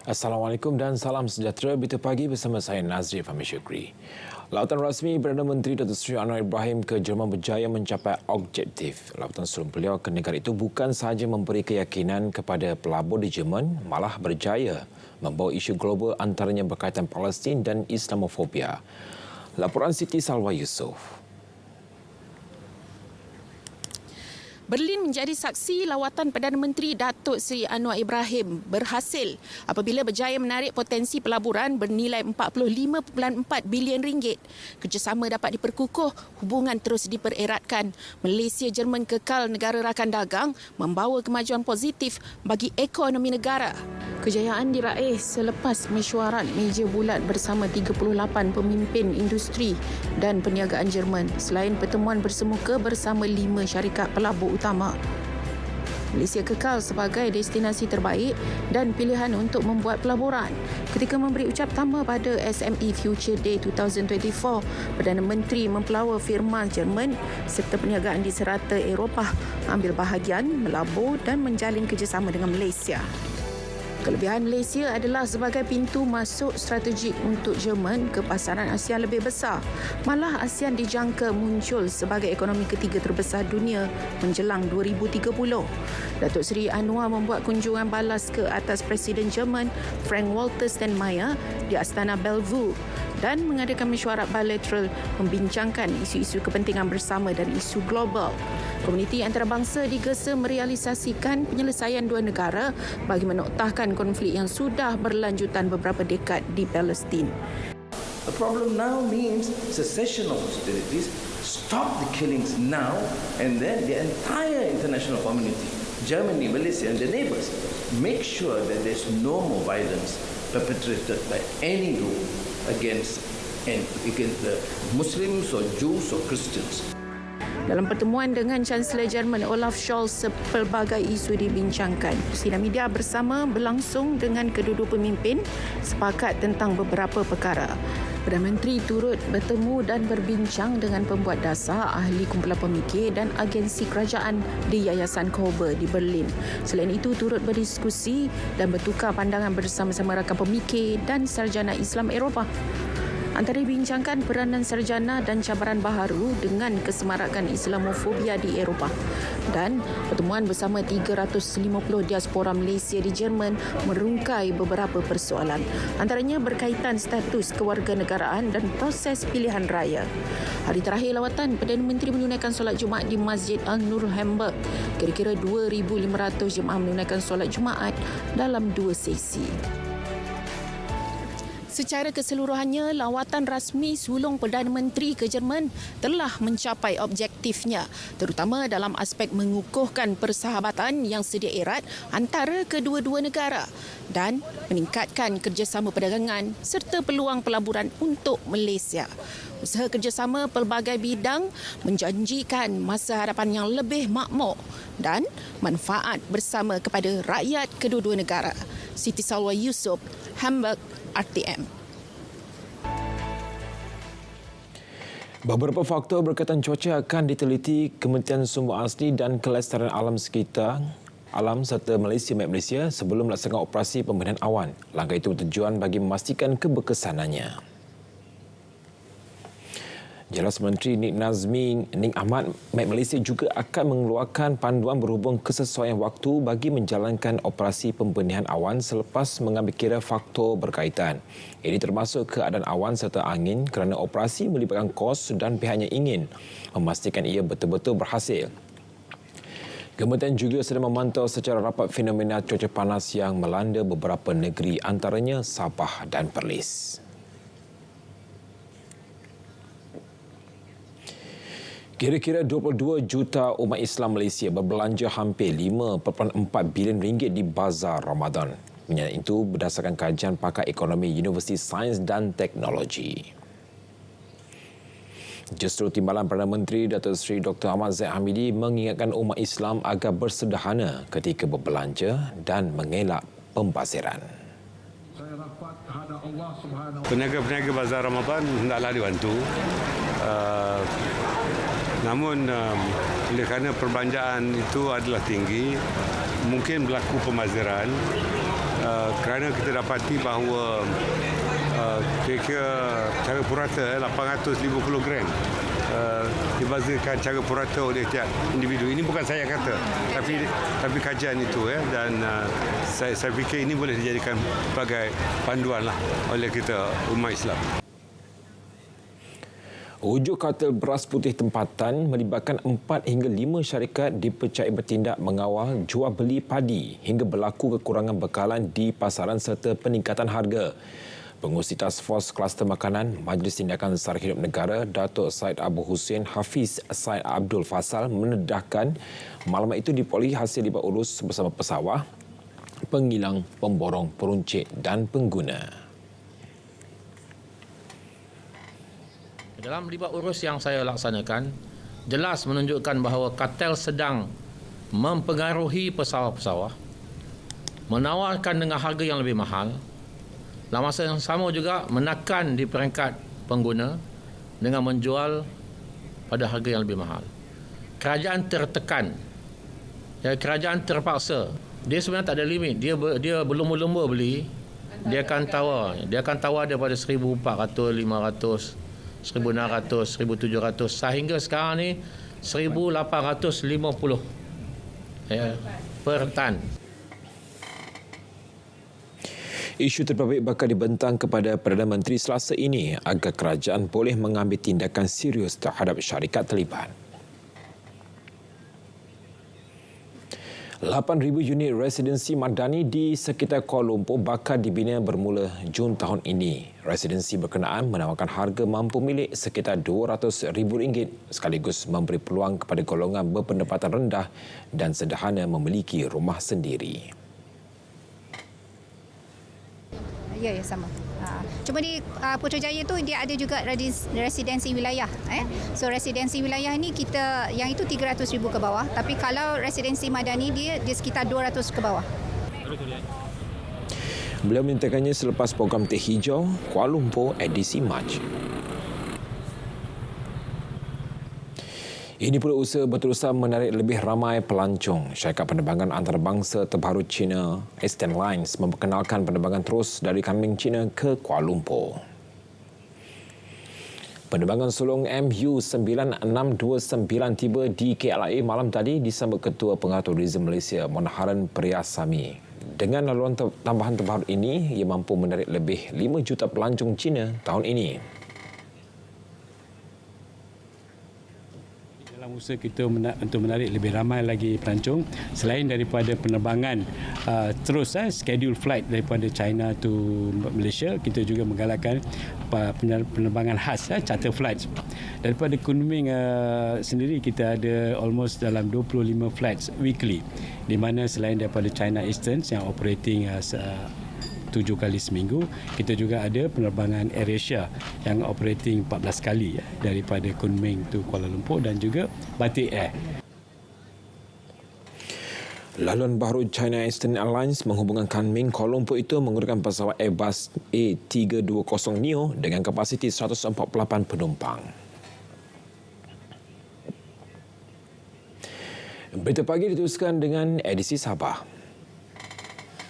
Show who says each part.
Speaker 1: Assalamualaikum dan salam sejahtera. Berita pagi bersama saya Nazri Fahmi Syukri. Lautan rasmi Perdana Menteri Datuk Seri Anwar Ibrahim ke Jerman berjaya mencapai objektif. Lautan sebelum beliau ke negara itu bukan sahaja memberi keyakinan kepada pelabur di Jerman, malah berjaya membawa isu global antaranya berkaitan Palestin dan Islamofobia. Laporan Siti Salwa Yusof.
Speaker 2: Berlin menjadi saksi lawatan Perdana Menteri Datuk Seri Anwar Ibrahim berhasil apabila berjaya menarik potensi pelaburan bernilai 45.4 bilion ringgit. Kerjasama dapat diperkukuh, hubungan terus dipereratkan. Malaysia-Jerman kekal negara rakan dagang membawa kemajuan positif bagi ekonomi negara. Kejayaan diraih selepas mesyuarat meja bulat bersama 38 pemimpin industri dan perniagaan Jerman selain pertemuan bersemuka bersama 5 syarikat pelabur utama. Malaysia kekal sebagai destinasi terbaik dan pilihan untuk membuat pelaburan. Ketika memberi ucap tama pada SME Future Day 2024, Perdana Menteri mempelawa firma Jerman serta perniagaan di serata Eropah ambil bahagian, melabur dan menjalin kerjasama dengan Malaysia. Kelebihan Malaysia adalah sebagai pintu masuk strategik untuk Jerman ke pasaran ASEAN lebih besar. Malah ASEAN dijangka muncul sebagai ekonomi ketiga terbesar dunia menjelang 2030. Datuk Seri Anwar membuat kunjungan balas ke atas Presiden Jerman Frank-Walter Steinmeier di Astana Bellevue dan mengadakan mesyuarat bilateral membincangkan isu-isu kepentingan bersama dan isu global. Komuniti antarabangsa digesa merealisasikan penyelesaian dua negara bagi menoktahkan konflik yang sudah berlanjutan beberapa dekad di Palestin.
Speaker 3: The problem now means cessation of hostilities, stop the killings now, and then the entire international community, Germany, Malaysia and their neighbours, make sure that there's no more violence perpetrated by any group against the Muslims or Jews or Christians.
Speaker 2: Dalam pertemuan dengan Chancellor Jerman Olaf Scholz, pelbagai isu dibincangkan. Sidang media bersama berlangsung dengan kedua-dua pemimpin sepakat tentang beberapa perkara. Perdana Menteri turut bertemu dan berbincang dengan pembuat dasar, ahli kumpulan pemikir dan agensi kerajaan di Yayasan Kober di Berlin. Selain itu, turut berdiskusi dan bertukar pandangan bersama-sama rakan pemikir dan sarjana Islam Eropah. Antara dibincangkan peranan sarjana dan cabaran baharu dengan kesemarakan Islamofobia di Eropah. Dan pertemuan bersama 350 diaspora Malaysia di Jerman merungkai beberapa persoalan. Antaranya berkaitan status kewarganegaraan dan proses pilihan raya. Hari terakhir lawatan, Perdana Menteri menunaikan solat Jumaat di Masjid Al-Nur Hamburg. Kira-kira 2,500 jemaah menunaikan solat Jumaat dalam 2 sesi. Secara keseluruhannya, lawatan rasmi sulung Perdana Menteri ke Jerman telah mencapai objektifnya, terutama dalam aspek mengukuhkan persahabatan yang sedia erat antara kedua-dua negara dan meningkatkan kerjasama perdagangan serta peluang pelaburan untuk Malaysia. Usaha kerjasama pelbagai bidang menjanjikan masa hadapan yang lebih makmur dan manfaat bersama kepada rakyat kedua-dua negara. Siti Salwa Yusof, Hamburg, RTM.
Speaker 1: Beberapa faktor berkaitan cuaca akan diteliti Kementerian Sumber Asli dan Kelestarian Alam Sekitar Alam serta Malaysia Met Malaysia sebelum melaksanakan operasi pemberian awan. Langkah itu bertujuan bagi memastikan keberkesanannya. Jelas Menteri Nik Ahmad, Met Malaysia juga akan mengeluarkan panduan berhubung kesesuaian waktu bagi menjalankan operasi pembenihan awan selepas mengambil kira faktor berkaitan. Ini termasuk keadaan awan serta angin kerana operasi melibatkan kos dan pihaknya ingin memastikan ia betul-betul berhasil. Kementerian juga sedang memantau secara rapat fenomena cuaca panas yang melanda beberapa negeri antaranya Sabah dan Perlis. Kira-kira 22 juta umat Islam Malaysia berbelanja hampir 5.4 bilion ringgit di Bazar Ramadan. Menyatakan itu berdasarkan kajian pakar ekonomi Universiti Sains dan Teknologi. Justru timbalan Perdana Menteri Datuk Seri Dr. Ahmad Zahid Hamidi mengingatkan umat Islam agar bersederhana ketika berbelanja dan mengelak pembaziran.
Speaker 4: Peniaga-peniaga Bazar Ramadan hendaklah dibantu. Namun oleh kerana perbelanjaan itu adalah tinggi, mungkin berlaku pembaziran kerana kita dapati bahawa kira-kira cara purata 850 gram dibazakan cara purata oleh tiap individu. Ini bukan saya kata, tapi kajian itu dan saya fikir ini boleh dijadikan sebagai panduan lah oleh kita umat Islam.
Speaker 1: Ujuk kartel beras putih tempatan melibatkan 4 hingga 5 syarikat dipercayai bertindak mengawal jual beli padi hingga berlaku kekurangan bekalan di pasaran serta peningkatan harga. Pengurusi Task Force Kluster Makanan Majlis Tindakan Sara Hidup Negara Datuk Syed Abu Hussein Hafiz Syed Abdul Fasal menedahkan maklumat itu diperolehi hasil libat urus bersama pesawah, pengilang, pemborong, peruncit dan pengguna.
Speaker 5: Dalam libat urus yang saya laksanakan, jelas menunjukkan bahawa kartel sedang mempengaruhi pesawah-pesawah, menawarkan dengan harga yang lebih mahal, dalam masa yang sama juga menekan di peringkat pengguna dengan menjual pada harga yang lebih mahal. Kerajaan tertekan, kerajaan terpaksa. Dia sebenarnya tak ada limit. Dia berlumba-lumba beli, dia akan tawar daripada 1,400, 500, 1,600, 1,700 sehingga sekarang ni 1,850 per tan.
Speaker 1: Isu terbabit bakal dibentang kepada Perdana Menteri Selasa ini agar kerajaan boleh mengambil tindakan serius terhadap syarikat terlibat. 8,000 unit residensi madani di sekitar Kuala Lumpur bakal dibina bermula Jun tahun ini. Residensi berkenaan menawarkan harga mampu milik sekitar RM200,000 sekaligus memberi peluang kepada golongan berpendapatan rendah dan sederhana memiliki rumah sendiri.
Speaker 6: Ya, sama. Cuma di Putrajaya tu dia ada juga residensi wilayah. So residensi wilayah ni kita yang itu 300,000 ke bawah, tapi kalau residensi madani dia sekitar 200 ke bawah.
Speaker 1: Beliau menyatakannya selepas program Teh Hijau Kuala Lumpur edisi Mac. Ini pula usaha berterusan menarik lebih ramai pelancong. Syarikat penerbangan antarabangsa terbaru China, Eastern Lines, memperkenalkan penerbangan terus dari Kunming, China ke Kuala Lumpur. Penerbangan sulung MU9629 tiba di KLIA malam tadi disambut Ketua Pengatur Tourism Malaysia, Monaharan Priyasami. Dengan laluan tambahan terbaru ini, ia mampu menarik lebih 5 juta pelancong Cina tahun ini.
Speaker 7: Usaha kita untuk menarik lebih ramai lagi pelancong selain daripada penerbangan terus schedule flight daripada China to Malaysia, kita juga menggalakkan penerbangan khas charter flights. Daripada Kunming sendiri kita ada almost dalam 25 flights weekly, di mana selain daripada China Eastern yang operating 7 kali seminggu, kita juga ada penerbangan AirAsia yang operating 14 kali daripada Kunming to Kuala Lumpur dan juga Batik Air.
Speaker 1: Laluan baru China Eastern Airlines menghubungkan Kunming Kuala Lumpur itu menggunakan pesawat Airbus A320neo dengan kapasiti 148 penumpang. Berita pagi diteruskan dengan edisi Sabah.